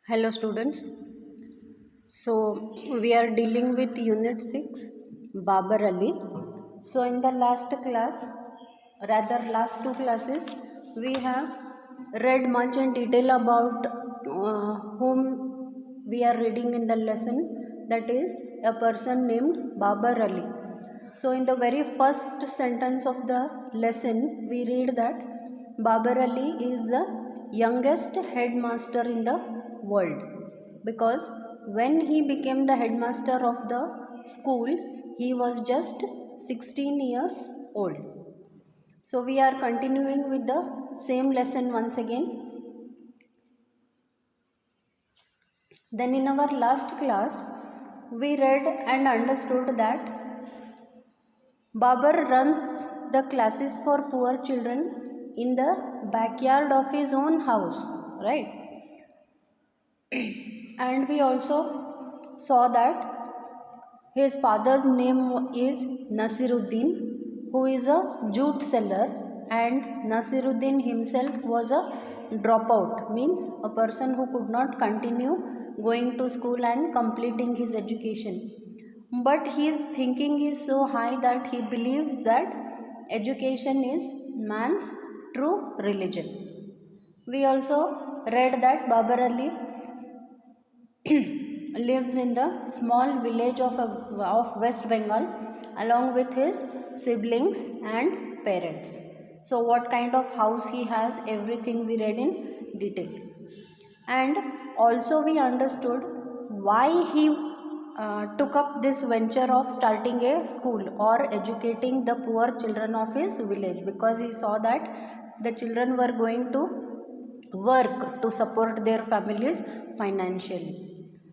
Hello students. So we are dealing with unit 6 Babar Ali. So in the last class, rather last two classes, we have read much in detail about whom we are reading in the lesson, that is a person named Babar Ali. So in the very first sentence of the lesson we read that Babar Ali is the youngest headmaster in the world, because when he became the headmaster of the school he was just 16 years old. So we are continuing with the same lesson once again. Then in our last class we read and understood that Babar runs the classes for poor children in the backyard of his own house, right? And we also saw that his father's name is Nasiruddin, who is a jute seller, and Nasiruddin himself was a dropout, means a person who could not continue going to school and completing his education. But his thinking is so high that he believes that education is man's true religion. We also read that Babar Ali lives in the small village of West Bengal along with his siblings and parents. So what kind of house he has, everything we read in detail. And also we understood why he took up this venture of starting a school or educating the poor children of his village, because he saw that the children were going to work to support their families financially.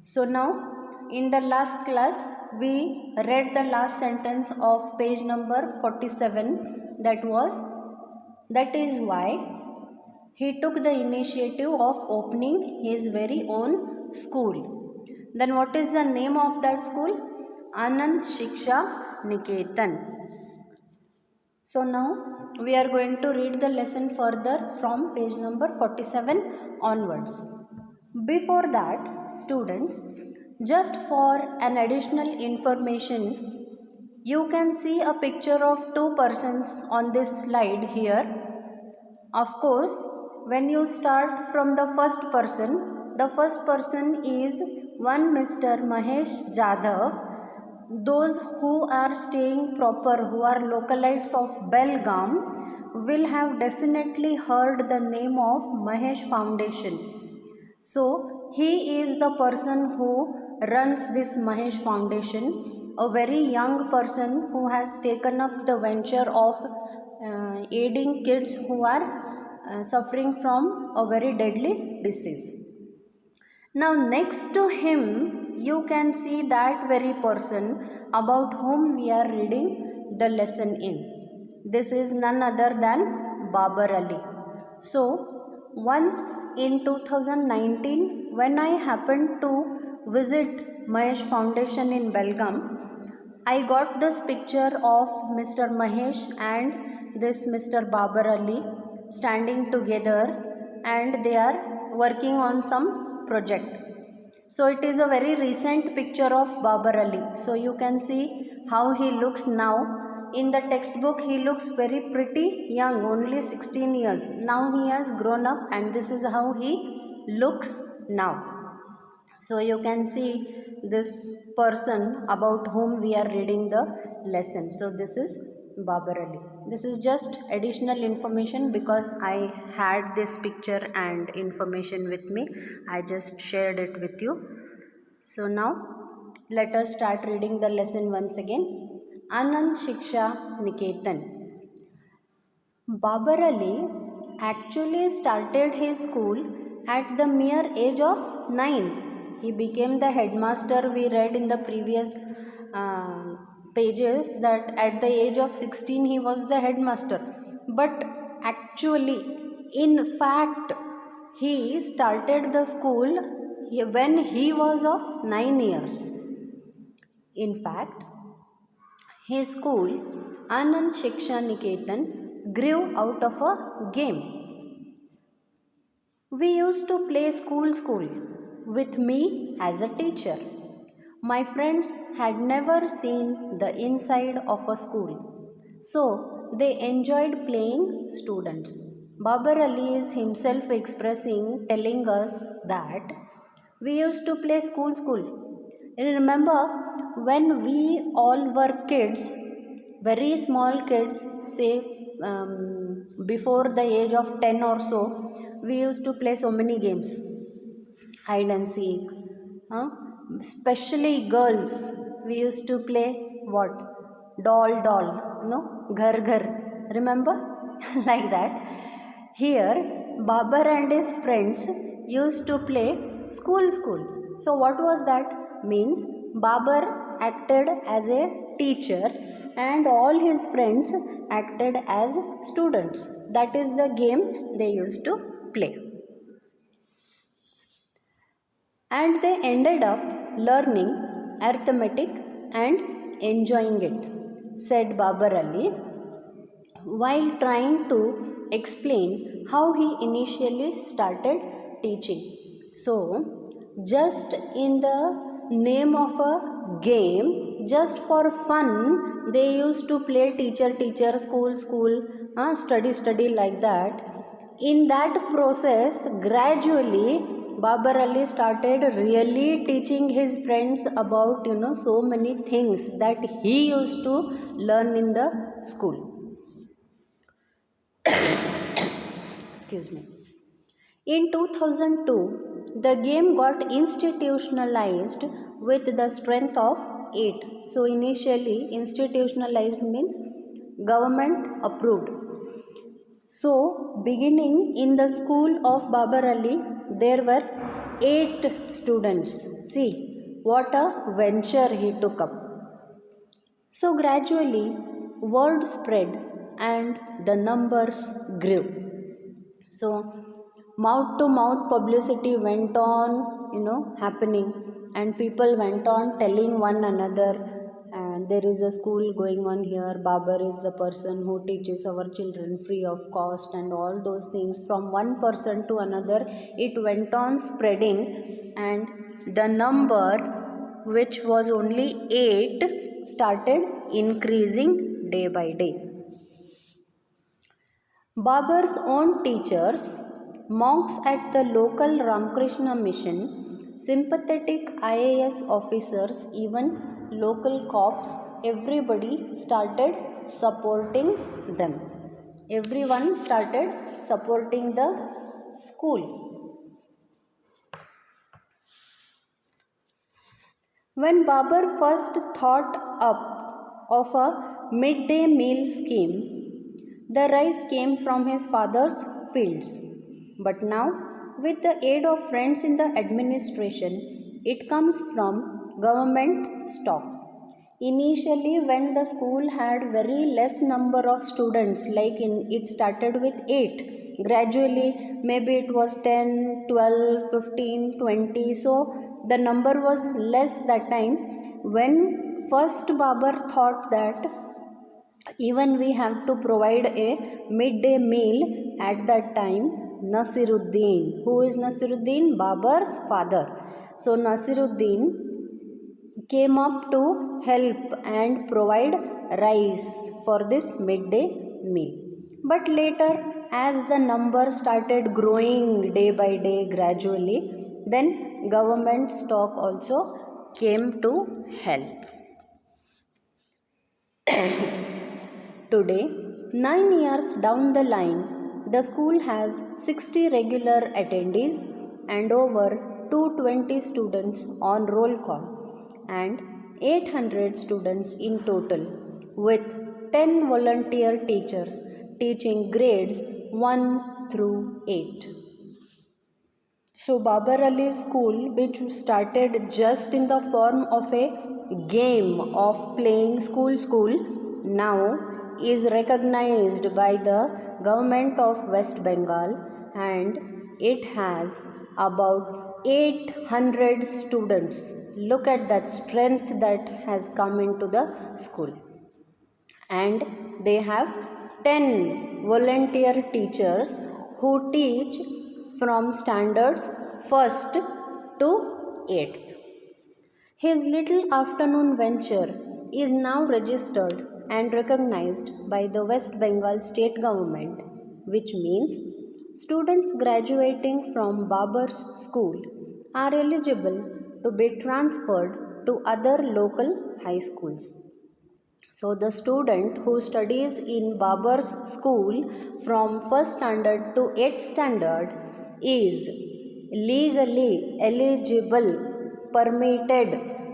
So now in the last class we read the last sentence of page number 47, that is why he took the initiative of opening his very own school. Then what is the name of that school? Anand Shiksha Niketan. So now we are going to read the lesson further from page number 47 onwards. Before that, students, just for an additional information, you can see a picture of two persons on this slide here. Of course, when you start from the first person is one Mr. Mahesh Jadhav. Those who are staying proper, who are localites of Belgaum, will have definitely heard the name of Mahesh Foundation. So he is the person who runs this Mahesh Foundation, a very young person who has taken up the venture of aiding kids who are suffering from a very deadly disease. Now next to him you can see that very person about whom we are reading the lesson in. This is none other than Babar Ali. So once in 2019 when I happened to visit Mahesh Foundation in Belgaum, I got this picture of Mr. Mahesh and this Mr. Babar Ali standing together, and they are working on some project. So it is a very recent picture of Babar Ali. So you can see how he looks now. In the textbook he looks very pretty young, only 16 years. Now he has grown up and this is how he looks now. So you can see this person about whom we are reading the lesson. So this is Babar Ali. This is just additional information because I had this picture and information with me. I just shared it with you. So now let us start reading the lesson once again. Anand Shiksha Niketan. Babar Ali actually started his school at the mere age of 9. He became the headmaster. We read in the previous pages that at the age of 16 he was the headmaster. But actually, in fact, he started the school when he was of 9 years. In fact, his school, Anand Shiksha Niketan, grew out of a game. We used to play school. with me as a teacher. My friends had never seen the inside of a school, so they enjoyed playing students. Babar Ali is himself expressing, telling us that we used to play school. Remember when we all were kids, very small kids, say before the age of 10 or so, we used to play so many games, hide and seek. Huh? Especially girls, we used to play what? Doll, ghar ghar. Remember? Like that. Here, Babar and his friends used to play school. So, what was that? Means Babar acted as a teacher and all his friends acted as students. That is the game they used to play. And they ended up learning arithmetic and enjoying it, said Babar Ali while trying to explain how he initially started teaching. So, just in the name of a game, just for fun, they used to play teacher, school, study like that. In that process, gradually, Babar Ali started really teaching his friends about so many things that he used to learn in the school. Excuse me. In 2002, the game got institutionalized with the strength of 8. So, initially, institutionalized means government approved. So, beginning in the school of Babar Ali, there were 8 students. See, what a venture he took up. So, gradually, word spread and the numbers grew. So, mouth to mouth publicity went on, happening, and people went on telling one another, and there is a school going on here. Babar is the person who teaches our children free of cost, and all those things. From one person to another, it went on spreading, and the number, which was only 8, started increasing day by day. Babar's own teachers, monks at the local Ramakrishna mission, sympathetic IAS officers, even local cops, everybody started supporting them. Everyone started supporting the school. When Babar first thought up of a midday meal scheme, the rice came from his father's fields. But now, with the aid of friends in the administration, it comes from government stock. Initially, when the school had very less number of students, like it started with 8, gradually maybe it was 10, 12, 15, 20. So the number was less that time. When first Babar thought that even we have to provide a midday meal, at that time Nasiruddin, who is Nasiruddin? Babar's father. So Nasiruddin came up to help and provide rice for this midday meal. But later, as the number started growing day by day gradually, then government stock also came to help. Today, 9 years down the line, the school has 60 regular attendees and over 220 students on roll call and 800 students in total, with 10 volunteer teachers teaching grades 1 through 8. So, Babar Ali's school, which started just in the form of a game of playing school, now is recognized by the government of West Bengal, and it has about 800 students. Look at that strength that has come into the school. And they have 10 volunteer teachers who teach from standards 1st to 8th. His little afternoon venture is now registered and recognized by the West Bengal state government, which means students graduating from Babar's school are eligible to be transferred to other local high schools. So, the student who studies in Babar's school from 1st standard to 8th standard is legally eligible, permitted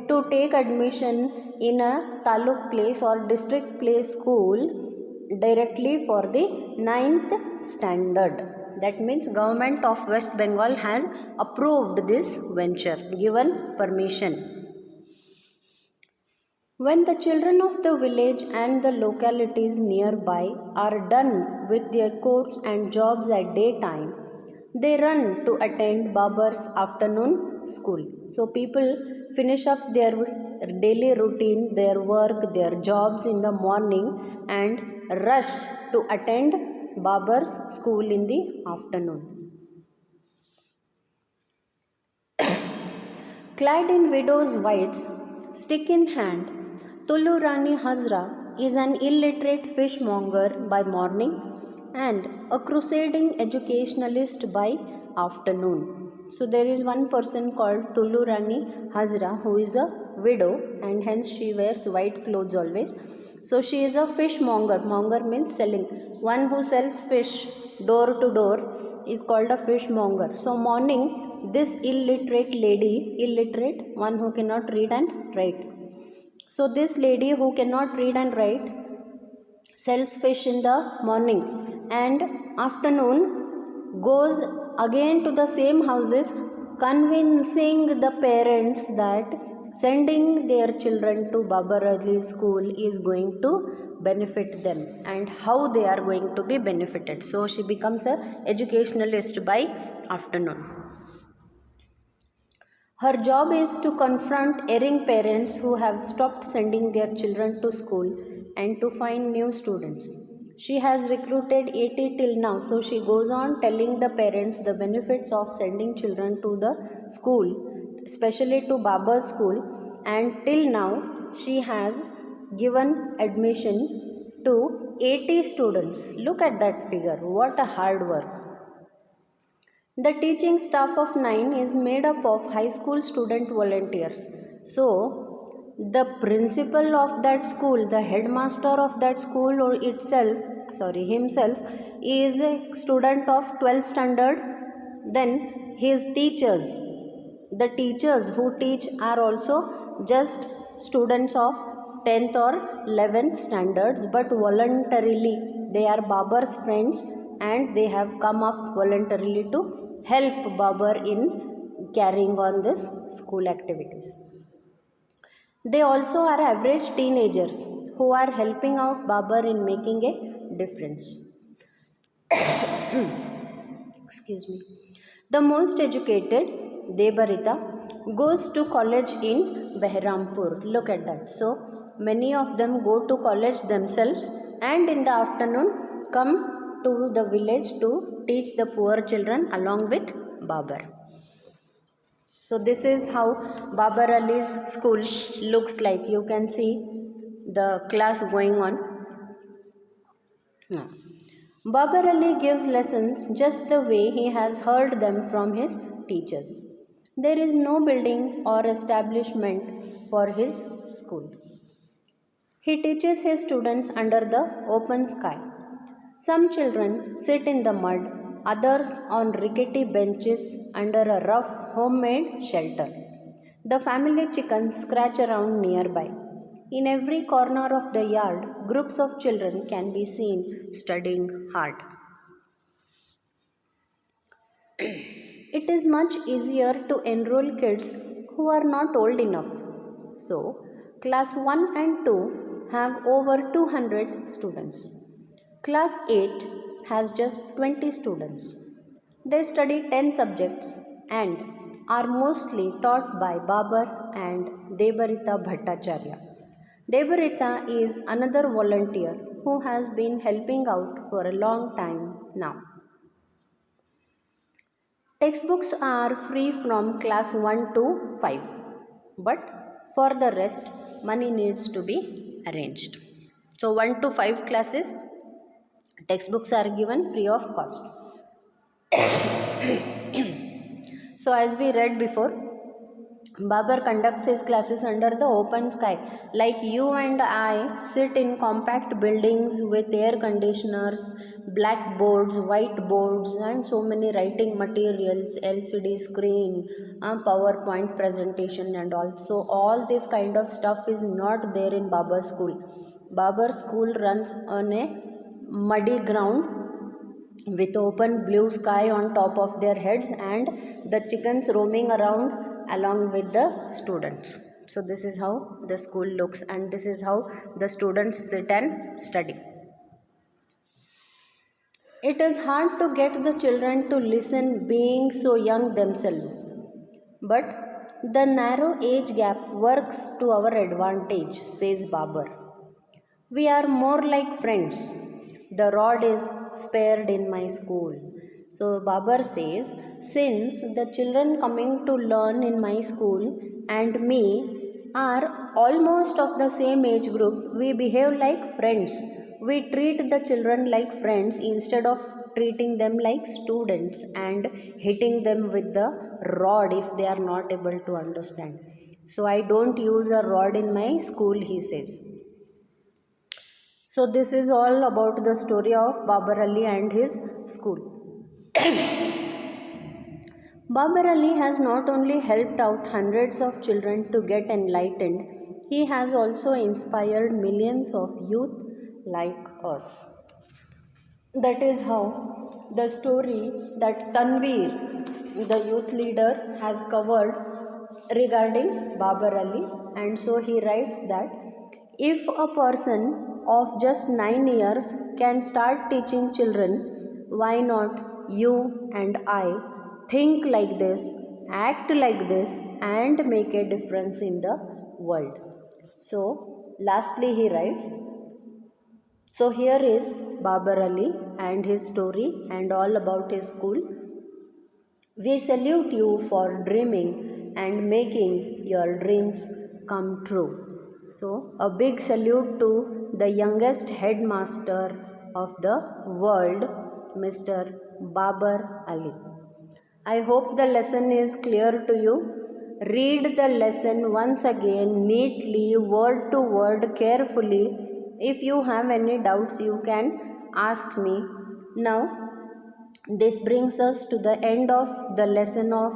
to take admission in a taluk place or district place school directly for the 9th standard. That means government of West Bengal has approved this venture, given permission. When the children of the village and the localities nearby are done with their course and jobs at daytime, they run to attend Babar's afternoon school. So people finish up their daily routine, their work, their jobs in the morning and rush to attend Babar's school in the afternoon. Clad in widow's whites, stick in hand, Tulu Rani Hazra is an illiterate fishmonger by morning and a crusading educationalist by afternoon. So there is one person called Tulu Rani Hazra who is a widow and hence she wears white clothes always. So she is a fishmonger. Monger means selling. One who sells fish door to door is called a fishmonger. So morning this illiterate lady, illiterate, one who cannot read and write. So this lady who cannot read and write sells fish in the morning and afternoon goes again to the same houses convincing the parents that sending their children to Babar Ali school is going to benefit them and how they are going to be benefited. So she becomes a educationalist by afternoon. Her job is to confront erring parents who have stopped sending their children to school and to find new students. She has recruited 80 till now, so she goes on telling the parents the benefits of sending children to the school, especially to Baba's school, and till now she has given admission to 80 students. Look at that figure, what a hard work. The teaching staff of 9 is made up of high school student volunteers. So, the principal of that school, the headmaster of that school or himself is a student of 12th standard. Then his teachers, the teachers who teach are also just students of 10th or 11th standards, but voluntarily they are Babar's friends and they have come up voluntarily to help Babar in carrying on this school activities. They also are average teenagers who are helping out Babar in making a difference. Excuse me. The most educated, Debarita, goes to college in Behrampur. Look at that. So, many of them go to college themselves and in the afternoon come to the village to teach the poor children along with Babar. So, this is how Babar Ali's school looks like. You can see the class going on. Now, Babar Ali gives lessons just the way he has heard them from his teachers. There is no building or establishment for his school. He teaches his students under the open sky. Some children sit in the mud, others on rickety benches under a rough homemade shelter. The family chickens scratch around nearby. In every corner of the yard, groups of children can be seen studying hard. It is much easier to enroll kids who are not old enough. So, class 1 and 2 have over 200 students. Class 8 has just 20 students. They study 10 subjects and are mostly taught by Babar and Debarita Bhattacharya. Debarita is another volunteer who has been helping out for a long time now. Textbooks are free from class 1 to 5, but for the rest, money needs to be arranged. So, 1 to 5 classes, textbooks are given free of cost. So, as we read before, Babar conducts his classes under the open sky. Like you and I sit in compact buildings with air conditioners, blackboards, whiteboards, and so many writing materials, LCD screen, PowerPoint presentation, and also all this kind of stuff is not there in Babar school. Babar school runs on a muddy ground with open blue sky on top of their heads and the chickens roaming around along with the students. So this is how the school looks and this is how the students sit and study. It is hard to get the children to listen being so young themselves, but the narrow age gap works to our advantage, says Babar. We are more like friends. The rod is spared in my school. So Babar says, since the children coming to learn in my school and me are almost of the same age group, we behave like friends. We treat the children like friends instead of treating them like students and hitting them with the rod if they are not able to understand. So I don't use a rod in my school, he says. So this is all about the story of Babar Ali and his school. Babar Ali has not only helped out hundreds of children to get enlightened, he has also inspired millions of youth like us. That is how the story that Tanveer, the youth leader, has covered regarding Babar Ali. And so he writes that if a person of just 9 years can start teaching children, why not you and I think like this, act like this, and make a difference in the world? So, lastly, he writes, so here is Babar Ali and his story and all about his school. We salute you for dreaming and making your dreams come true. So a big salute to the youngest headmaster of the world, Mr. Babar Ali. I hope the lesson is clear to you. Read the lesson once again neatly, word to word, carefully. If you have any doubts, you can ask me. Now, this brings us to the end of the lesson of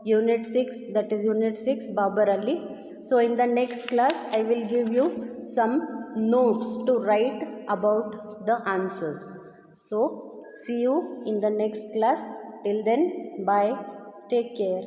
Unit 6, that is Unit 6, Babar Ali. So, in the next class, I will give you some notes to write about the answers. So, see you in the next class. Till then, bye. Take care.